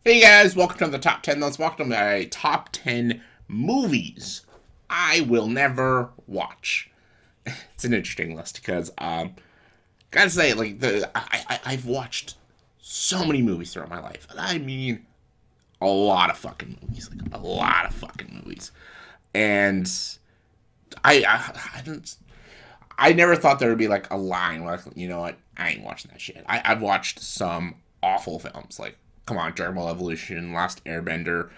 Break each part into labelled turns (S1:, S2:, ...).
S1: Hey guys, welcome to the top 10. Let's welcome to my top 10 movies I will never watch. It's an interesting list because, gotta say, like, I've watched so many movies throughout my life. I mean, a lot of fucking movies. Like, a lot of fucking movies. And I don't. I never thought there would be like a line where, you know what, I ain't watching that shit. I've watched some awful films like, come on, Dragon Ball Evolution, Last Airbender.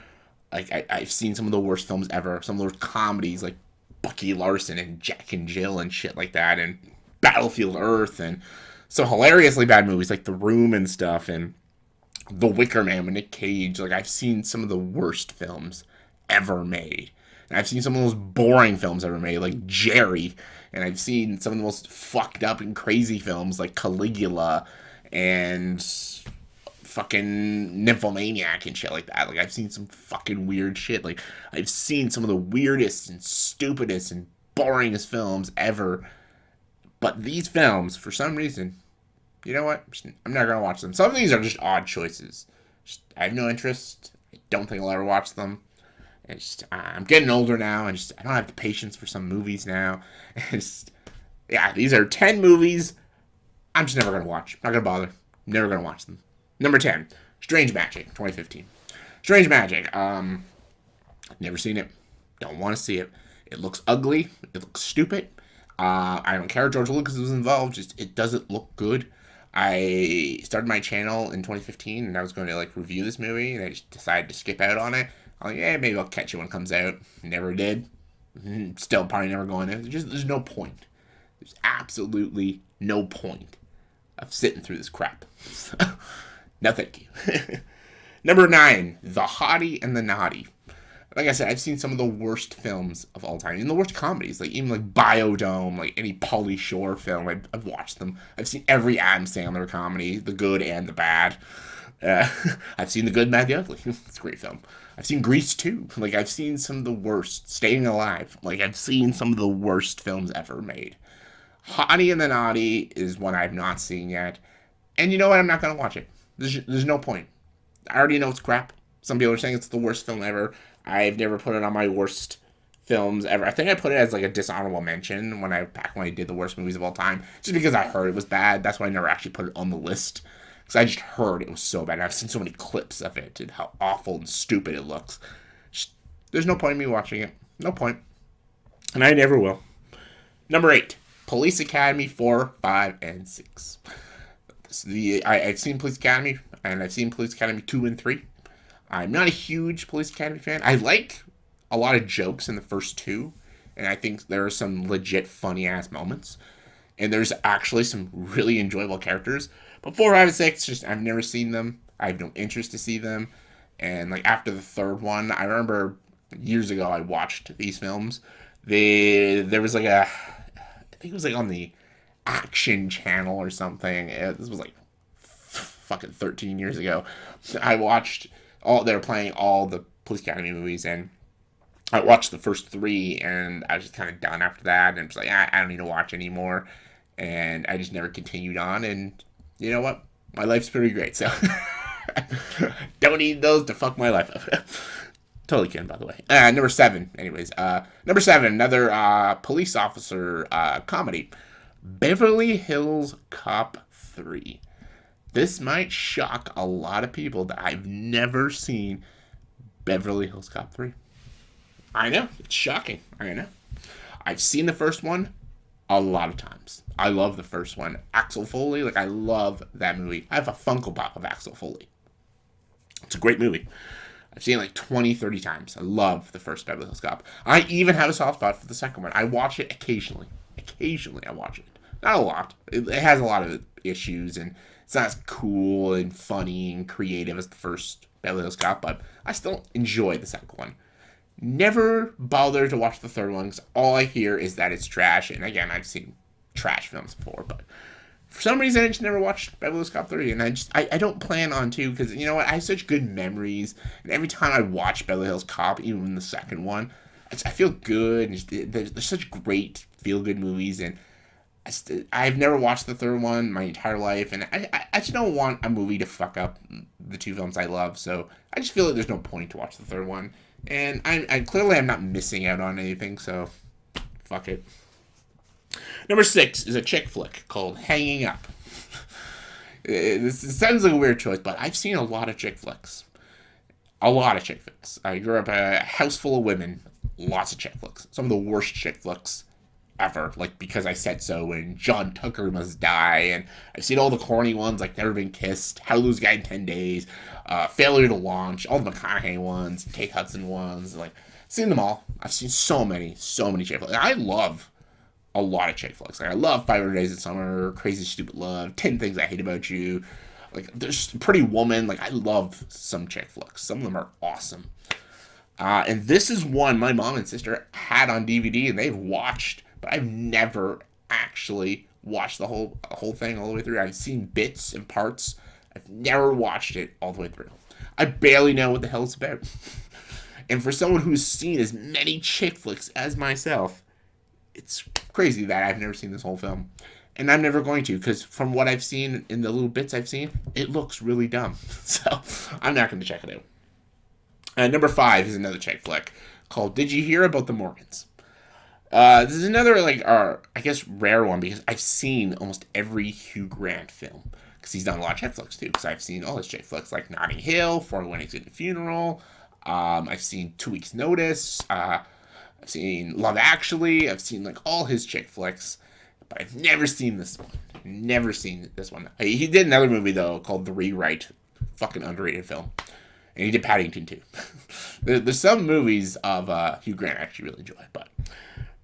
S1: Like I've seen some of the worst films ever. Some of those comedies like Bucky Larson and Jack and Jill and shit like that, and Battlefield Earth, and some hilariously bad movies like The Room and stuff, and The Wicker Man with Nick Cage. Like I've seen some of the worst films ever made. And I've seen some of the most boring films ever made, like Jerry. And I've seen some of the most fucked up and crazy films like Caligula and fucking Nymphomaniac and shit like that. Like I've seen some fucking weird shit. Like I've seen some of the weirdest and stupidest and boringest films ever. But these films, for some reason, you know what? I'm not gonna watch them. Some of these are just odd choices. I have no interest. I don't think I'll ever watch them. I'm getting older now, and I don't have the patience for some movies now. Yeah, these are 10 movies I'm just never gonna watch. Not gonna bother. Never gonna watch them. Number 10, Strange Magic, 2015. Strange Magic. Never seen it. Don't want to see it. It looks ugly. It looks stupid. I don't care. George Lucas was involved. Just it doesn't look good. I started my channel in 2015, and I was going to like review this movie, and I just decided to skip out on it. I'm like, yeah, maybe I'll catch it when it comes out. Never did. Still probably never going to. There's no point. There's absolutely no point of sitting through this crap. No, thank you. Number 9, The Hottie and the Naughty. Like I said, I've seen some of the worst films of all time, even the worst comedies, like even like Biodome, like any Pauly Shore film. I've watched them. I've seen every Adam Sandler comedy, the good and the bad. Uh, I've seen The Good, Mad, the Ugly. It's a great film. I've seen Grease too. Like I've seen some of the worst. Staying Alive. Like I've seen some of the worst films ever made. Hottie and the Naughty is one I've not seen yet, and you know what? I'm not gonna watch it. There's no point. I already know it's crap. Some people are saying it's the worst film ever. I've never put it on my worst films ever. I think I put it as like a dishonorable mention back when I did the worst movies of all time, just because I heard it was bad. That's why I never actually put it on the list, because I just heard it was so bad. And I've seen so many clips of it and how awful and stupid it looks. There's no point in me watching it. No point. And I never will. Number 8, Police Academy 4, 5, and 6. I've seen Police Academy, and I've seen Police Academy 2 and 3. I'm not a huge Police Academy fan. I like a lot of jokes in the first 2, and I think there are some legit funny-ass moments. And there's actually some really enjoyable characters. But 4, 5, and 6, just I've never seen them. I have no interest to see them. And like after the third one, I remember years ago I watched these films. There was like I think it was like on the Action Channel or something. This was like fucking 13 years ago. I watched they were playing all the Police Academy movies, and I watched the first 3, and I was just kind of done after that, and was like, I don't need to watch anymore, and I just never continued on, and you know what? My life's pretty great, so don't need those to fuck my life up. Totally kidding, by the way. Number 7, anyways. Number 7, another police officer comedy. Beverly Hills Cop 3. This might shock a lot of people that I've never seen Beverly Hills Cop 3. I know, it's shocking. I know. I've seen the first one a lot of times. I love the first one. Axel Foley, like I love that movie. I have a Funko Pop of Axel Foley. It's a great movie. I've seen it like 20, 30 times. I love the first Beverly Hills Cop. I even have a soft spot for the second one. I watch it occasionally. Occasionally I watch it. Not a lot. It has a lot of issues, and it's not as cool and funny and creative as the first Beverly Hills Cop, but I still enjoy the second one. Never bother to watch the third one, because all I hear is that it's trash, and again, I've seen trash films before, but for some reason I just never watched Beverly Hills Cop 3, and I don't plan on to, because you know what, I have such good memories, and every time I watch Beverly Hills Cop, even the second one, I feel good, and there's such great feel-good movies, and I've never watched the third one my entire life, and I just don't want a movie to fuck up the two films I love. So I just feel like there's no point to watch the third one, and I clearly I'm not missing out on anything. So fuck it. Number 6 is a chick flick called Hanging Up. This sounds like a weird choice, but I've seen a lot of chick flicks. A lot of chick flicks. I grew up a house full of women. Lots of chick flicks. Some of the worst chick flicks ever. Like Because I Said So and John Tucker Must Die. And I've seen all the corny ones like Never Been Kissed, How to Lose a Guy in 10 Days, Failure to Launch, all the McConaughey ones, Kate Hudson ones. Like, seen them all. I've seen so many chick flicks. I love a lot of chick flicks. Like, I love 500 Days of Summer, Crazy Stupid Love, 10 Things I Hate About You. Like, there's Pretty Woman. Like, I love some chick flicks. Some of them are awesome. And this is one my mom and sister had on DVD and they've watched, but I've never actually watched the whole thing all the way through. I've seen bits and parts. I've never watched it all the way through. I barely know what the hell it's about. And for someone who's seen as many chick flicks as myself, it's crazy that I've never seen this whole film. And I'm never going to, because from what I've seen in the little bits I've seen, it looks really dumb. So I'm not going to check it out. Number 5 is another chick flick called Did You Hear About the Morgans? This is another, I guess, rare one because I've seen almost every Hugh Grant film. Because he's done a lot of chick flicks too. Because I've seen all his chick flicks like Notting Hill, 4 Weddings and a Funeral. I've seen 2 Weeks Notice. I've seen Love Actually. I've seen all his chick flicks. But I've never seen this one. Never seen this one. He did another movie though called The Rewrite. Fucking underrated film. And he did Paddington too. There's some movies of Hugh Grant I actually really enjoy. But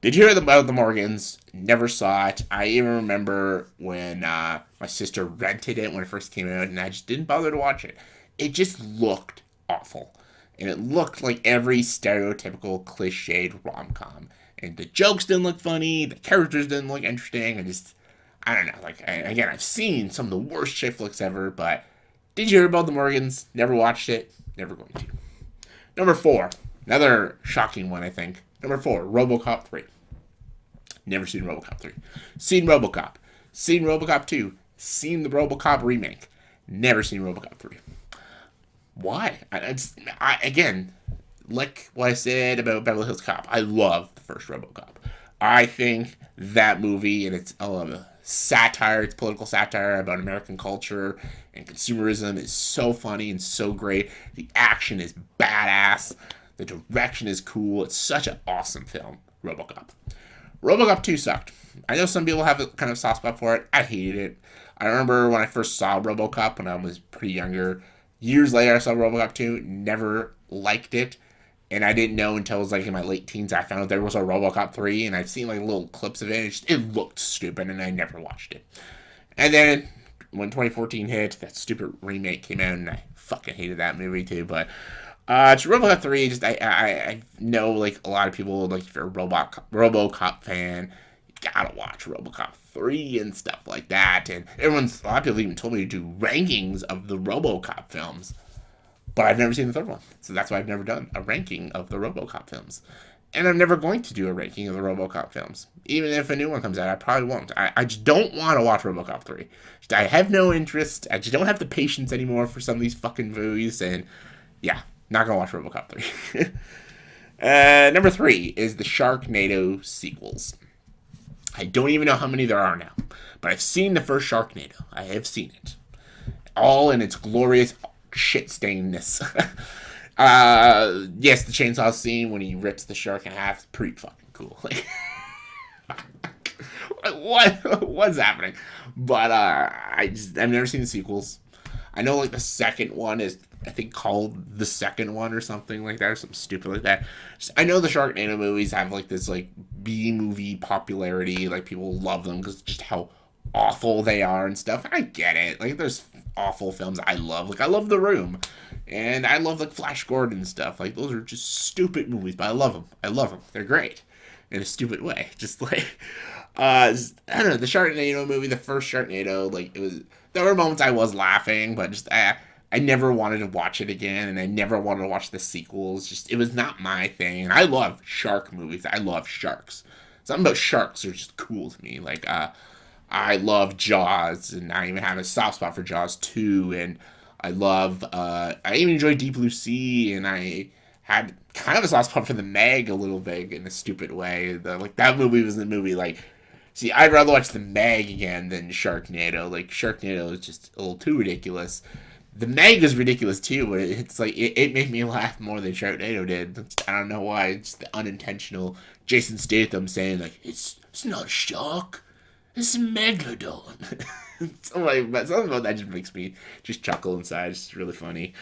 S1: did you hear about the Morgans? Never saw it. I even remember when my sister rented it when it first came out, and I just didn't bother to watch it. It just looked awful. And it looked like every stereotypical cliched rom-com. And the jokes didn't look funny. The characters didn't look interesting. I don't know. Again, I've seen some of the worst chick flicks ever, but did you hear about the Morgans? Never watched it. Never going to. Number 4. Another shocking one, I think. Number 4. RoboCop 3. Never seen RoboCop 3. Seen RoboCop. Seen RoboCop 2. Seen the RoboCop remake. Never seen RoboCop 3. Why? Again, like what I said about Beverly Hills Cop, I love the first RoboCop. I think that movie and its satire, its political satire about American culture and consumerism is so funny and so great. The action is badass. The direction is cool. It's such an awesome film, RoboCop. RoboCop 2 sucked. I know some people have a kind of soft spot for it. I hated it. I remember when I first saw RoboCop when I was pretty younger. Years later, I saw RoboCop 2. Never liked it. And I didn't know until I was in my late teens. I found out there was a RoboCop 3. And I've seen little clips of it. It looked stupid. And I never watched it. And then when 2014 hit, that stupid remake came out. And I fucking hated that movie too. But it's RoboCop 3. I know a lot of people, if you're a RoboCop fan, you gotta watch RoboCop 3 and stuff like that. And a lot of people even told me to do rankings of the RoboCop films. But I've never seen the third one. So that's why I've never done a ranking of the RoboCop films. And I'm never going to do a ranking of the RoboCop films. Even if a new one comes out, I probably won't. I just don't want to watch RoboCop 3. I have no interest. I just don't have the patience anymore for some of these fucking movies. And yeah, not going to watch RoboCop 3. Number 3 is the Sharknado sequels. I don't even know how many there are now. But I've seen the first Sharknado. I have seen it. All in its glorious shit-stainedness. Yes, the chainsaw scene when he rips the shark in half is pretty fucking cool. What's happening? But I've never seen the sequels. I know the second one is I think called The Second One or something like that, or something stupid like that. I know the Sharknado movies have this B movie popularity, people love them because just how awful they are and stuff. I get it. There's awful films I love. I love The Room. And I love Flash Gordon and stuff. Those are just stupid movies, but I love them. I love them. They're great. In a stupid way. Just I don't know, the Sharknado movie, the first Sharknado, there were moments I was laughing, but I never wanted to watch it again, and I never wanted to watch the sequels. It was not my thing. And I love shark movies. I love sharks. something about sharks are just cool to me. Like, I love Jaws, and I even have a soft spot for Jaws 2, and I even enjoy Deep Blue Sea, and I had kind of a soft spot for the Meg a little bit in a stupid way. Like, that movie was the movie, like, see, I'd rather watch the Meg again than Sharknado. Like, Sharknado is just a little too ridiculous. The Meg is ridiculous too, but it's like, it made me laugh more than Sharknado did. I don't know why, it's the unintentional Jason Statham saying, like, it's not a shark. It's a megalodon. Something about that just makes me just chuckle inside. It's really funny.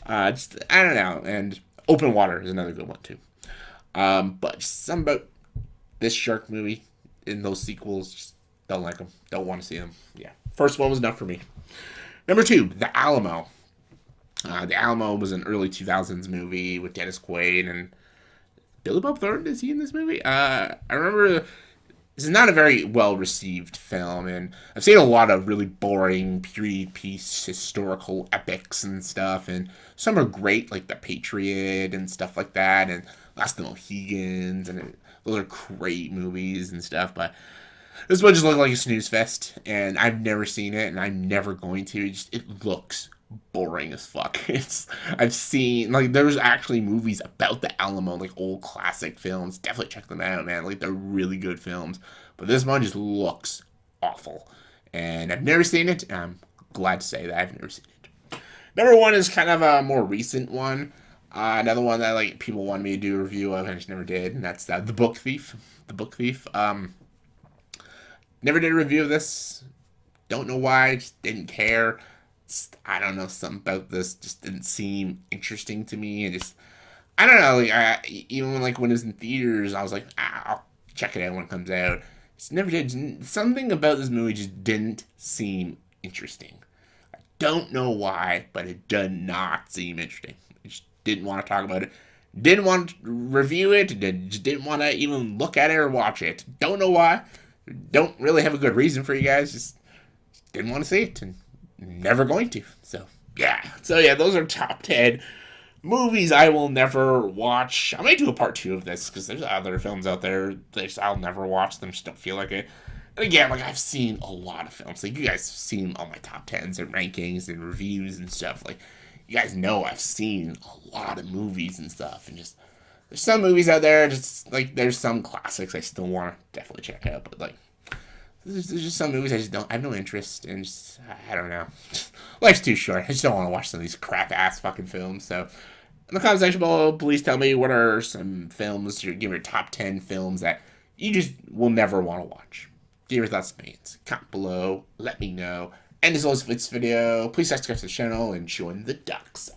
S1: I don't know. And Open Water is another good one too. But just something about this shark movie in those sequels, just don't like them. Don't want to see them. Yeah. First one was enough for me. Number 2, The Alamo. The Alamo was an early 2000s movie with Dennis Quaid and Billy Bob Thornton. Is he in this movie? I remember. This is not a very well-received film, and I've seen a lot of really boring period piece historical epics and stuff, and some are great, like The Patriot and stuff like that, and Last of the Mohegans, and those are great movies and stuff, but this one just looked like a snooze fest, and I've never seen it, and I'm never going to. It looks boring as fuck. I've seen, like, there's actually movies about the Alamo, like old classic films. Definitely check them out, man. Like, they're really good films. But this one just looks awful. And I've never seen it, and I'm glad to say that I've never seen it. Number 1 is kind of a more recent one. Another one that, like, people wanted me to do a review of, and I just never did, and that's The Book Thief. The Book Thief. Never did a review of this. Don't know why. Just didn't care. I don't know, something about this just didn't seem interesting to me, and just, I don't know, like, even like when it was in theaters, I was like, I'll check it out when it comes out. Just never did. Something about this movie just didn't seem interesting. I don't know why, but it did not seem interesting. I just didn't want to talk about it. Didn't want to review it. Just didn't want to even look at it or watch it. Don't know why. Don't really have a good reason for you guys. Just didn't want to see it, and never going to. So yeah, those are top 10 movies I will never watch. I might do a part 2 of this, because there's other films out there that I'll never watch them, just don't feel like it. And again, like, I've seen a lot of films. Like, you guys have seen all my top 10s and rankings and reviews and stuff. Like, you guys know I've seen a lot of movies and stuff, and just, there's some movies out there, just, like, there's some classics I still want to definitely check out, but, like, there's just some movies I have no interest in. Just, I don't know. Life's too short. I just don't want to watch some of these crap-ass fucking films. So, in the comment section below, please tell me what are some films, give me your top 10 films that you just will never want to watch. Give your thoughts and opinions. Comment below. Let me know. And as always, for this video, please subscribe to the channel and join the dark side.